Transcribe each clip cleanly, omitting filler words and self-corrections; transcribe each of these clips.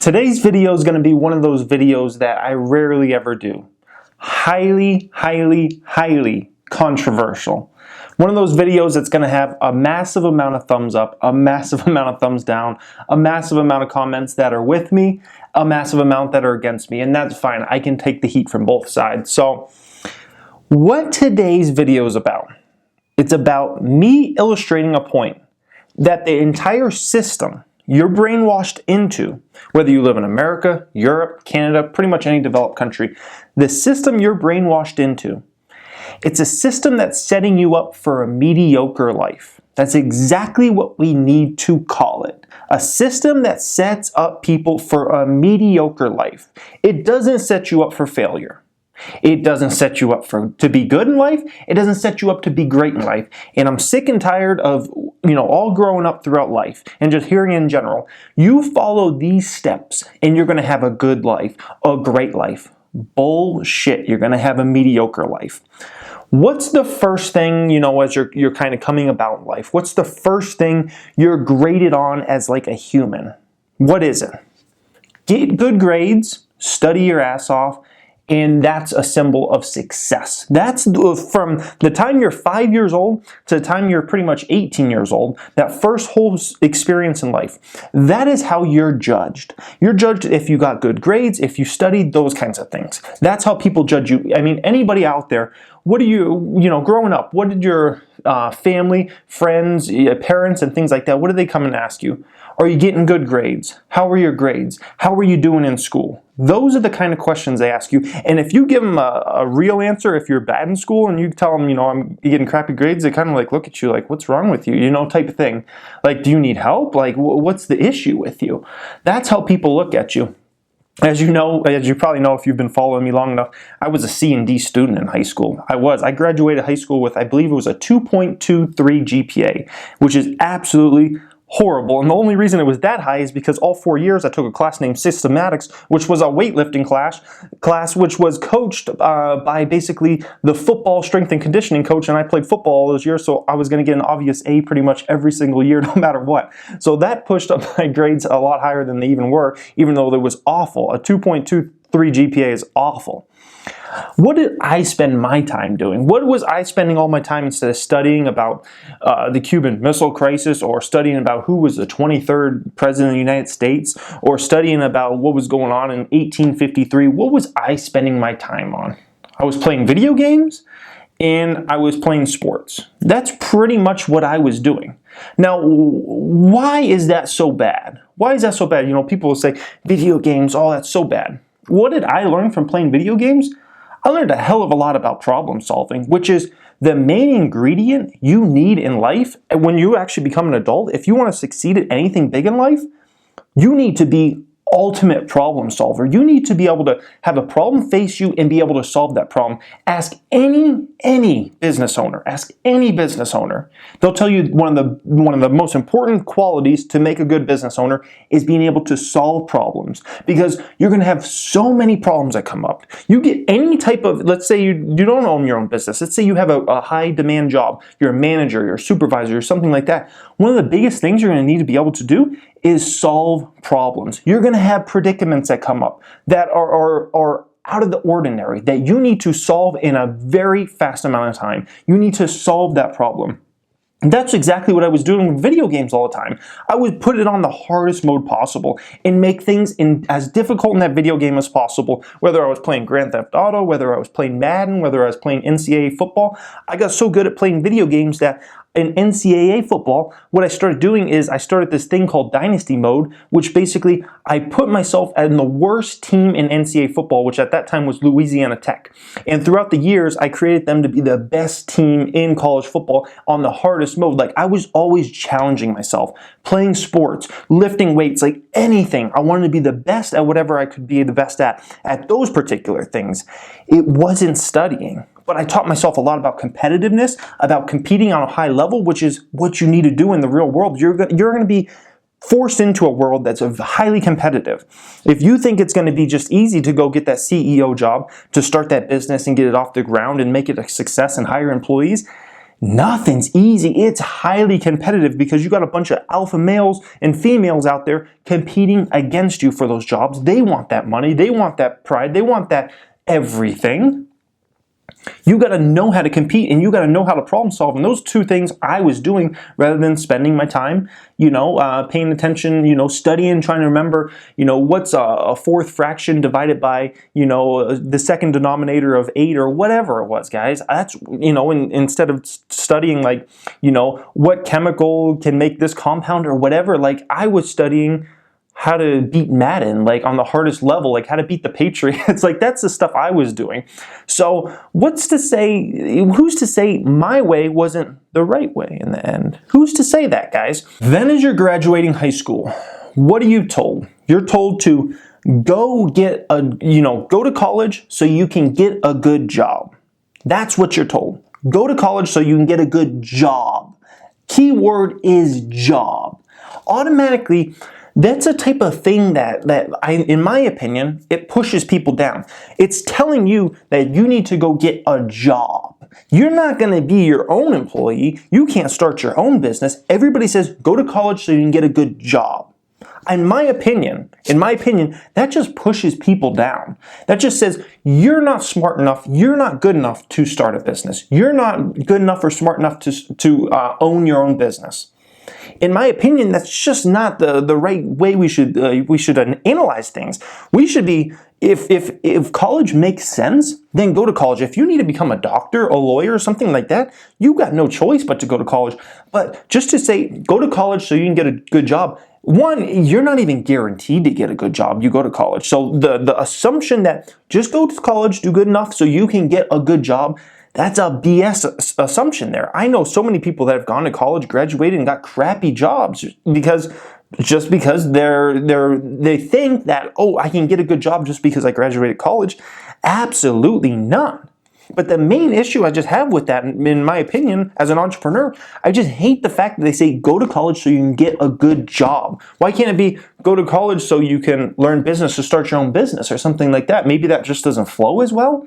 Today's video is going to be one of those videos that I rarely ever do. Highly controversial. One of those videos that's going to have a massive amount of thumbs up, a massive amount of thumbs down, a massive amount of comments that are with me, a massive amount that are against me, and that's fine. I can take the heat from both sides. So, what today's video is about, it's about me illustrating a point that the entire system you're brainwashed into, whether you live in America, Europe, Canada, pretty much any developed country, the system you're brainwashed into, it's a system that's setting you up for a mediocre life. That's exactly what we need to call it. A system that sets up people for a mediocre life. It doesn't set you up for failure. It doesn't set you up to be good in life. It doesn't set you up to be great in life. And I'm sick and tired of, all growing up throughout life and just hearing in general, you follow these steps and you're going to have a good life, a great life. Bullshit. You're going to have a mediocre life. What's the first thing, as you're kind of coming about in life? What's the first thing you're graded on as like a human? What is it? Get good grades, study your ass off, and that's a symbol of success. That's from the time you're 5 years old to the time you're pretty much 18 years old, that first whole experience in life. That is how you're judged. You're judged if you got good grades, if you studied, those kinds of things. That's how people judge you. I mean, anybody out there, what do growing up, what did your family, friends, parents, and things like that, what do they come and ask you? Are you getting good grades? How are your grades? How are you doing in school? Those are the kind of questions they ask you. And if you give them a real answer, if you're bad in school and you tell them, I'm getting crappy grades, they kind of like look at you like, what's wrong with you? Type of thing. Like, do you need help? Like, what's the issue with you? That's how people look at you. As you probably know if you've been following me long enough, I was a C and D student in high school. I graduated high school with, I believe it was a 2.23 GPA, which is absolutely horrible. And the only reason it was that high is because all 4 years I took a class named Systematics, which was a weightlifting class which was coached by basically the football strength and conditioning coach, and I played football all those years, so I was going to get an obvious A pretty much every single year, no matter what. So that pushed up my grades a lot higher than they even were, even though it was awful. A 2.23 GPA is awful. What did I spend my time doing? What was I spending all my time instead of studying about the Cuban Missile Crisis, or studying about who was the 23rd President of the United States, or studying about what was going on in 1853? What was I spending my time on? I was playing video games and I was playing sports. That's pretty much what I was doing. Now, why is that so bad? Why is that so bad? People will say, video games, oh, that's so bad. What did I learn from playing video games? I learned a hell of a lot about problem solving, which is the main ingredient you need in life. And when you actually become an adult, if you want to succeed at anything big in life, you need to be ultimate problem solver. You need to be able to have a problem face you and be able to solve that problem. Ask any business owner. Ask any business owner. They'll tell you one of the most important qualities to make a good business owner is being able to solve problems, because you're going to have so many problems that come up. You get any type of, let's say you don't own your own business. Let's say you have a high demand job. You're a manager, you're a supervisor, or something like that. One of the biggest things you're going to need to be able to do is solve problems. You're going to have predicaments that come up that are out of the ordinary, that you need to solve in a very fast amount of time. You need to solve that problem. And that's exactly what I was doing with video games all the time. I would put it on the hardest mode possible and make things as difficult in that video game as possible. Whether I was playing Grand Theft Auto, whether I was playing Madden, whether I was playing NCAA football, I got so good at playing video games that in NCAA football, what I started doing is I started this thing called Dynasty Mode, which basically I put myself in the worst team in NCAA football, which at that time was Louisiana Tech. And throughout the years, I created them to be the best team in college football on the hardest mode. Like, I was always challenging myself, playing sports, lifting weights, like anything. I wanted to be the best at whatever I could be the best at those particular things. It wasn't studying. But I taught myself a lot about competitiveness, about competing on a high level, which is what you need to do in the real world. You're going to be forced into a world that's highly competitive. If you think it's going to be just easy to go get that CEO job, to start that business and get it off the ground and make it a success and hire employees, Nothing's easy. It's highly competitive because you got a bunch of alpha males and females out there competing against you for those jobs. They want that money. They want that pride. They want that everything. You got to know how to compete, and you got to know how to problem solve. And those two things I was doing rather than spending my time, paying attention, studying, trying to remember, what's a fourth fraction divided by, the second denominator of 8 or whatever it was, guys. That's, instead of studying like, what chemical can make this compound or whatever, like I was studying how to beat Madden, like on the hardest level, like how to beat the Patriots. Like that's the stuff I was doing. So who's to say my way wasn't the right way in the end? Who's to say that, guys? Then as you're graduating high school, what are you told? You're told to go to college so you can get a good job. That's what you're told. Go to college so you can get a good job. Keyword is job. Automatically, that's a type of thing that in my opinion, it pushes people down. It's telling you that you need to go get a job. You're not going to be your own employee. You can't start your own business. Everybody says, go to college so you can get a good job. In my opinion, that just pushes people down. That just says, you're not smart enough, you're not good enough to start a business. You're not good enough or smart enough to own your own business. In my opinion, that's just not the right way we should analyze things. We should be, if college makes sense, then go to college. If you need to become a doctor, a lawyer, or something like that, you got no choice but to go to college. But just to say, go to college so you can get a good job, one, you're not even guaranteed to get a good job. You go to college. So the assumption that just go to college, do good enough so you can get a good job, that's a BS assumption there. I know so many people that have gone to college, graduated, and got crappy jobs because they think that, oh, I can get a good job just because I graduated college. Absolutely none. But the main issue I just have with that, in my opinion, as an entrepreneur, I just hate the fact that they say go to college so you can get a good job. Why can't it be go to college so you can learn business or start your own business or something like that? Maybe that just doesn't flow as well.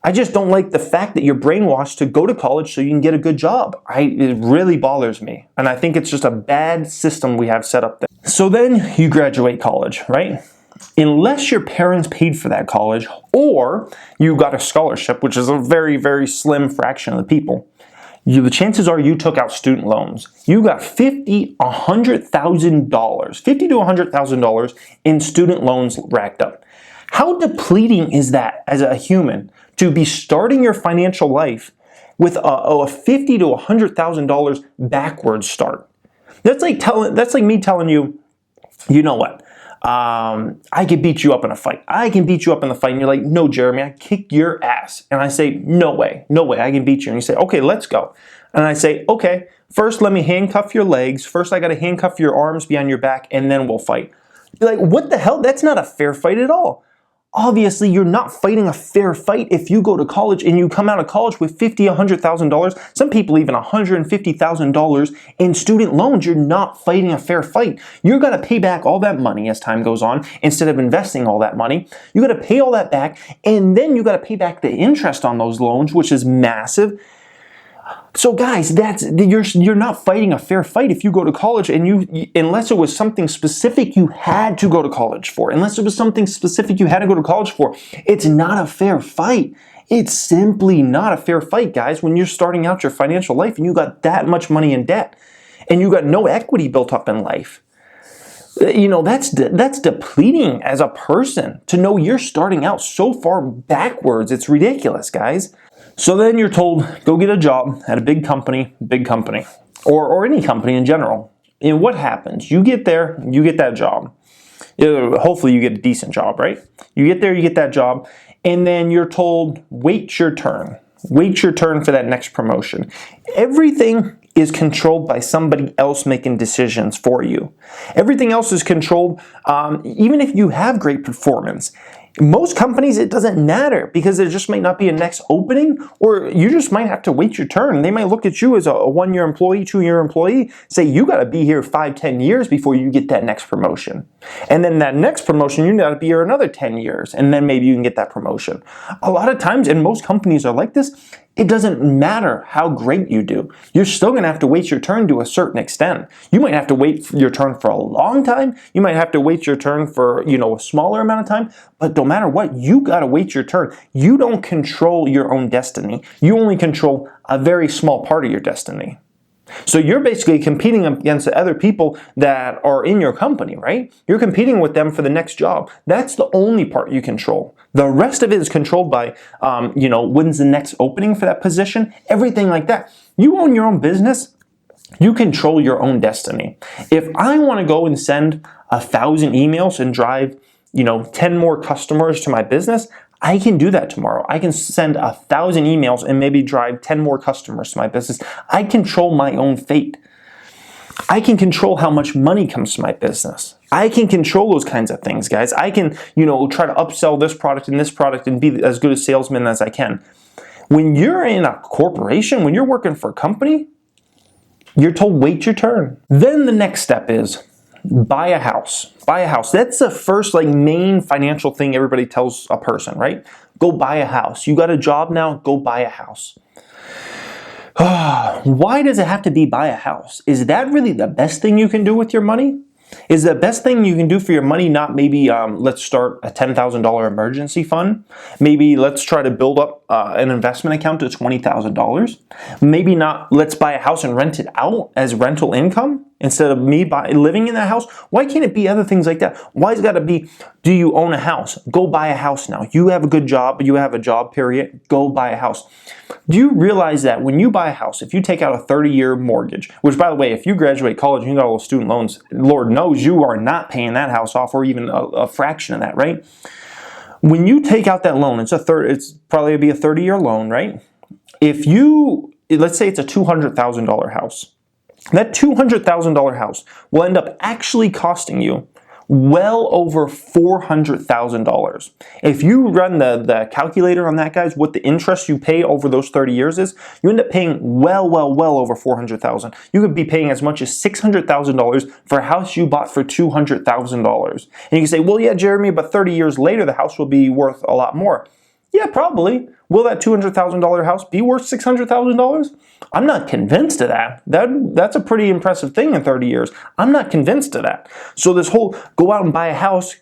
I just don't like the fact that you're brainwashed to go to college so you can get a good job. It really bothers me. And I think it's just a bad system we have set up there. So then you graduate college, right? Unless your parents paid for that college or you got a scholarship, which is a very, very slim fraction of the people, the chances are you took out student loans. You got $50,000 to $100,000 in student loans racked up. How depleting is that as a human to be starting your financial life with a $50,000 to $100,000 backwards start? That's like me telling you, you know what? I can beat you up in a fight. I can beat you up in the fight. And you're like, no, Jeremy, I kick your ass. And I say, no way, I can beat you. And you say, okay, let's go. And I say, okay, first let me handcuff your legs. First I got to handcuff your arms behind your back and then we'll fight. You're like, what the hell? That's not a fair fight at all. Obviously, you're not fighting a fair fight if you go to college and you come out of college with $50,000, $100,000, some people even $150,000 in student loans. You're not fighting a fair fight. You're going to pay back all that money as time goes on instead of investing all that money. You got to pay all that back, and then you got to pay back the interest on those loans, which is massive. So guys, you're not fighting a fair fight if you go to college and unless it was something specific you had to go to college for. Unless it was something specific you had to go to college for, it's not a fair fight. It's simply not a fair fight, guys, when you're starting out your financial life and you got that much money in debt and you got no equity built up in life. That's depleting as a person to know you're starting out so far backwards. It's ridiculous, guys. So then you're told, go get a job at a big company, or any company in general. And what happens? You get there, you get that job. Hopefully you get a decent job, right? You get there, you get that job, and then you're told, wait your turn. Wait your turn for that next promotion. Everything is controlled by somebody else making decisions for you. Everything else is controlled, even if you have great performance. Most companies, it doesn't matter because there just might not be a next opening, or you just might have to wait your turn. They might look at you as a 1-year employee, 2-year employee, say you got to be here 5, 10 years before you get that next promotion. And then that next promotion, you got to be here another 10 years, and then maybe you can get that promotion. A lot of times, and most companies are like this, It doesn't matter how great you do. You're still going to have to wait your turn to a certain extent. You might have to wait your turn for a long time. You might have to wait your turn for, a smaller amount of time. But no matter what, you got to wait your turn. You don't control your own destiny. You only control a very small part of your destiny. So you're basically competing against the other people that are in your company, right? You're competing with them for the next job. That's the only part you control. The rest of it is controlled by, when's the next opening for that position, everything like that. You own your own business. You control your own destiny. If I want to go and send 1,000 emails and drive, 10 more customers to my business, I can do that tomorrow. I can send 1,000 emails and maybe drive 10 more customers to my business. I control my own fate. I can control how much money comes to my business. I can control those kinds of things, guys. I can, try to upsell this product and be as good a salesman as I can. When you're in a corporation, when you're working for a company, you're told wait your turn. Then the next step is buy a house. Buy a house. That's the first main financial thing everybody tells a person, right? Go buy a house. You got a job now, go buy a house. Why does it have to be buy a house? Is that really the best thing you can do with your money? Is the best thing you can do for your money not maybe let's start a $10,000 emergency fund? Maybe let's try to build up an investment account to $20,000. Maybe not let's buy a house and rent it out as rental income instead of me living in that house. Why can't it be other things like that? Why has it got to be, do you own a house? Go buy a house now. You have a good job. You have a job period. Go buy a house. Do you realize that when you buy a house, if you take out a 30-year mortgage, which by the way, if you graduate college and you got all those student loans, Lord knows you are not paying that house off or even a fraction of that, right? When you take out that loan, it's probably gonna be a 30-year loan, right? Let's say it's a $200,000 house. That $200,000 house will end up actually costing you well over $400,000. If you run the calculator on that, guys, what the interest you pay over those 30 years is, you end up paying well over $400,000. You could be paying as much as $600,000 for a house you bought for $200,000. And you can say, well, yeah, Jeremy, but 30 years later, the house will be worth a lot more. Yeah, probably. Will that $200,000 house be worth $600,000? I'm not convinced of that. That's a pretty impressive thing in 30 years. I'm not convinced of that. So this whole go out and buy a house,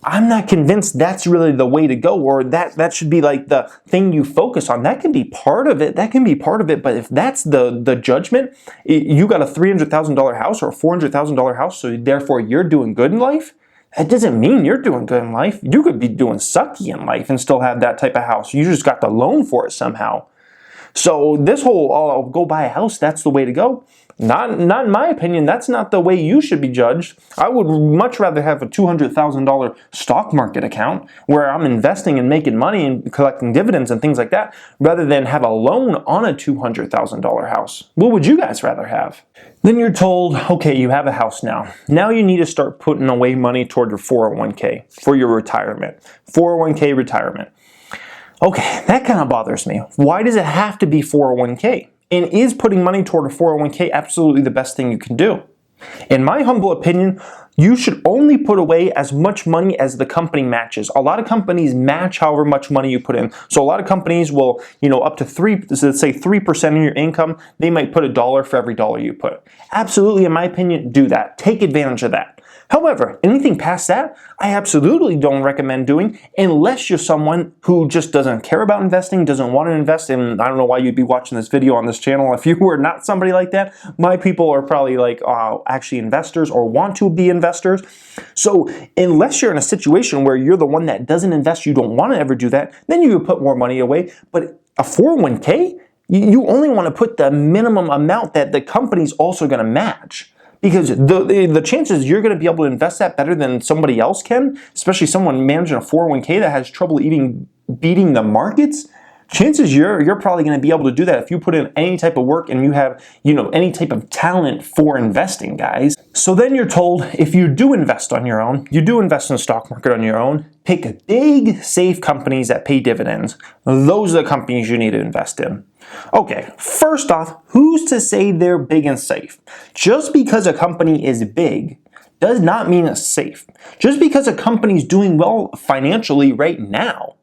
I'm not convinced that's really the way to go, or that should be the thing you focus on. That can be part of it. But if that's the judgment, you got a $300,000 house or a $400,000 house, so therefore you're doing good in life. That doesn't mean you're doing good in life. You could be doing sucky in life and still have that type of house. You just got the loan for it somehow. So this whole, go buy a house, that's the way to go. Not in my opinion. That's not the way you should be judged. I would much rather have a $200,000 stock market account where I'm investing and making money and collecting dividends and things like that, rather than have a loan on a $200,000 house. What would you guys rather have? Then you're told, okay, you have a house now. Now you need to start putting away money toward your 401k for your retirement. 401k retirement. Okay, that kind of bothers me. Why does it have to be 401k? And is putting money toward a 401k absolutely the best thing you can do? In my humble opinion, you should only put away as much money as the company matches. A lot of companies match however much money you put in. So a lot of companies will, up to let's say 3% of your income, they might put $1 for every dollar you put. Absolutely, in my opinion, do that. Take advantage of that. However, anything past that, I absolutely don't recommend doing unless you're someone who just doesn't care about investing, doesn't want to invest, and I don't know why you'd be watching this video on this channel if you were not somebody like that. My people are probably actually investors or want to be investors. So unless you're in a situation where you're the one that doesn't invest, you don't want to ever do that, then you would put more money away. But a 401k, you only want to put the minimum amount that the company's also going to match. Because the chances you're going to be able to invest that better than somebody else can, especially someone managing a 401k that has trouble even beating the markets, chances you're probably going to be able to do that if you put in any type of work and you have, any type of talent for investing, guys. So then you're told if you do invest on your own, you do invest in the stock market on your own, pick big, safe companies that pay dividends. Those are the companies you need to invest in. Okay, first off, who's to say they're big and safe? Just because a company is big does not mean it's safe. Just because a company's doing well financially right now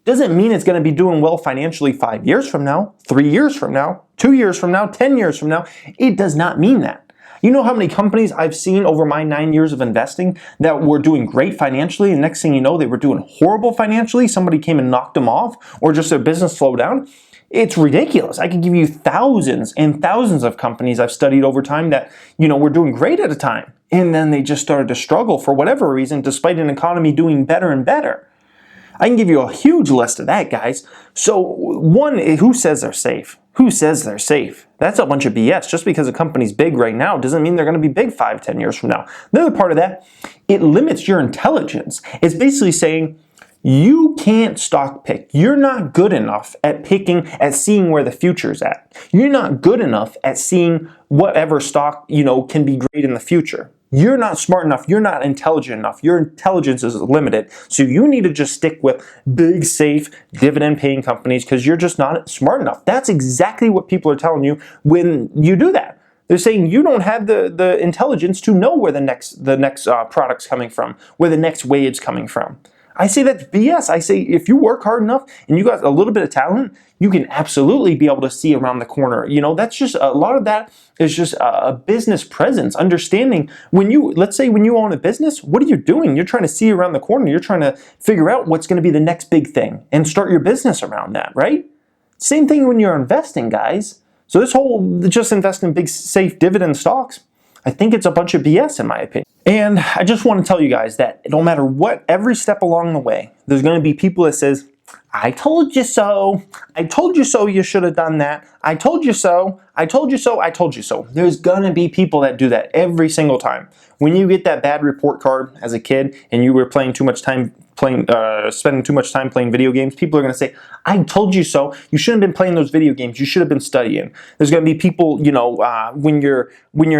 doesn't mean it's going to be doing well financially 5 years from now, 3 years from now, 2 years from now, 10 years from now. It does not mean that. You know how many companies I've seen over my 9 years of investing that were doing great financially, and next thing you know, they were doing horrible financially. Somebody came and knocked them off, or just their business slowed down. It's ridiculous. I can give you thousands and thousands of companies I've studied over time that, were doing great at a time, and then they just started to struggle for whatever reason, despite an economy doing better and better. I can give you a huge list of that, guys. So one, who says they're safe? Who says they're safe? That's a bunch of BS. Just because a company's big right now doesn't mean they're going to be big 5, 10 years from now. The other part of that, it limits your intelligence. It's basically saying you can't stock pick. You're not good enough at seeing where the future's at. You're not good enough at seeing whatever stock, can be great in the future. You're not smart enough. You're not intelligent enough. Your intelligence is limited. So you need to just stick with big, safe, dividend-paying companies because you're just not smart enough. That's exactly what people are telling you when you do that. They're saying you don't have the intelligence to know where the next product's coming from, where the next wave's coming from. I say that's BS. I say if you work hard enough and you got a little bit of talent, you can absolutely be able to see around the corner. That's just a lot of that is just a business presence, understanding let's say when you own a business, what are you doing? You're trying to see around the corner. You're trying to figure out what's going to be the next big thing and start your business around that, right? Same thing when you're investing, guys. So this whole just invest in big, safe dividend stocks, I think it's a bunch of BS in my opinion. And I just want to tell you guys that no matter what, every step along the way, there's going to be people that says, I told you so. I told you so. You should have done that. I told you so. I told you so. I told you so. There's going to be people that do that every single time. When you get that bad report card as a kid and you were spending too much time playing video games, people are going to say, I told you so. You shouldn't have been playing those video games. You should have been studying. There's going to be people, when you're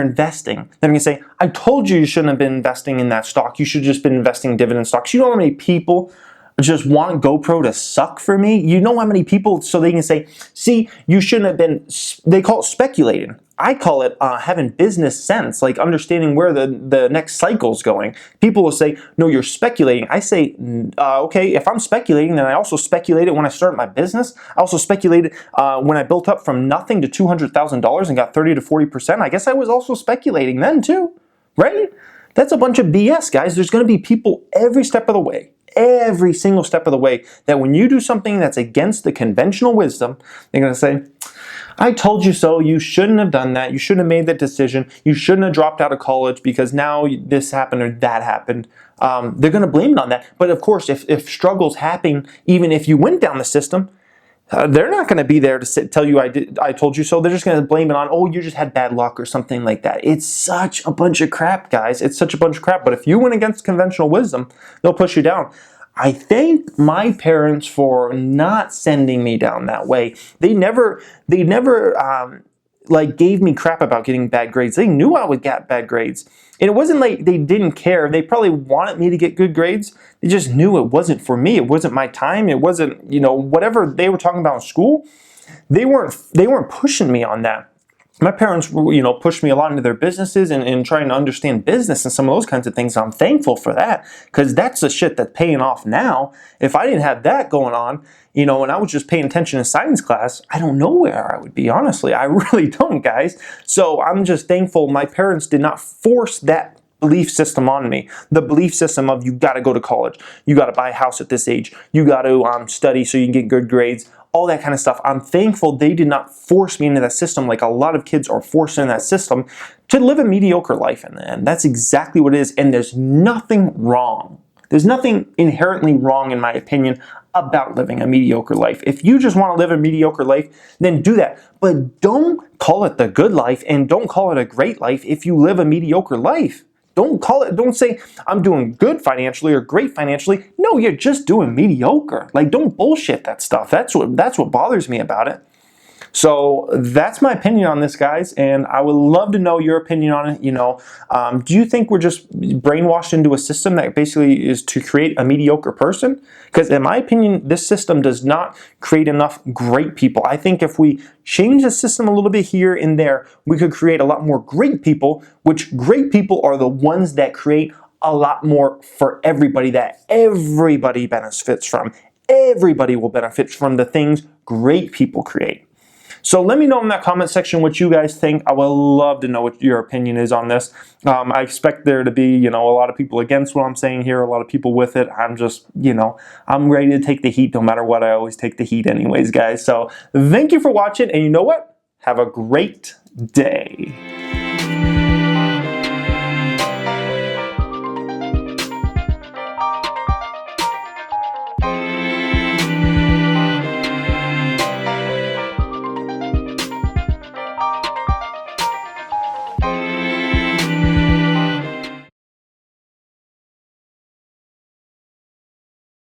investing, they're going to say, I told you shouldn't have been investing in that stock. You should have just been investing in dividend stocks. You know how many people just want GoPro to suck for me? You know how many people, so they can say, see, you shouldn't have been, they call it speculating. I call it having business sense, like understanding where the next cycle's going. People will say, no, you're speculating. I say, okay, if I'm speculating, then I also speculated when I started my business. I also speculated when I built up from nothing to $200,000 and got 30 to 40%. I guess I was also speculating then too, right? That's a bunch of BS, guys. There's going to be people every step of the way, every single step of the way, that when you do something that's against the conventional wisdom, they're going to say, I told you so. You shouldn't have done that. You shouldn't have made that decision. You shouldn't have dropped out of college because now this happened or that happened. They're going to blame it on that. But of course, if struggles happen, even if you went down the system, they're not going to be there to tell you I told you so. They're just going to blame it on, oh, you just had bad luck or something like that. It's such a bunch of crap, guys. It's such a bunch of crap. But if you went against conventional wisdom, they'll push you down. I thank my parents for not sending me down that way. They never gave me crap about getting bad grades. They knew I would get bad grades. And it wasn't like they didn't care. They probably wanted me to get good grades. They just knew it wasn't for me. It wasn't my time. It wasn't, whatever they were talking about in school. They weren't pushing me on that. My parents, pushed me a lot into their businesses and trying to understand business and some of those kinds of things. I'm thankful for that because that's the shit that's paying off now. If I didn't have that going on, and I was just paying attention in science class, I don't know where I would be, honestly. I really don't, guys. So I'm just thankful my parents did not force that belief system on me. The belief system of you got to go to college, you got to buy a house at this age, you got to study so you can get good grades, all that kind of stuff. I'm thankful they did not force me into that system like a lot of kids are forced into that system to live a mediocre life in the end. That's exactly what it is, and there's nothing wrong. There's nothing inherently wrong, in my opinion, about living a mediocre life. If you just want to live a mediocre life, then do that. But don't call it the good life and don't call it a great life if you live a mediocre life. Don't say, I'm doing good financially or great financially. No, you're just doing mediocre. Don't bullshit that stuff. That's what bothers me about it. So that's my opinion on this, guys, and I would love to know your opinion on it. Do you think we're just brainwashed into a system that basically is to create a mediocre person? Because in my opinion, this system does not create enough great people. I think if we change the system a little bit here and there, we could create a lot more great people, which great people are the ones that create a lot more for everybody that everybody benefits from. Everybody will benefit from the things great people create. So let me know in that comment section what you guys think. I would love to know what your opinion is on this. I expect there to be, a lot of people against what I'm saying here, a lot of people with it. I'm just, I'm ready to take the heat no matter what. I always take the heat anyways, guys. So thank you for watching, and you know what? Have a great day.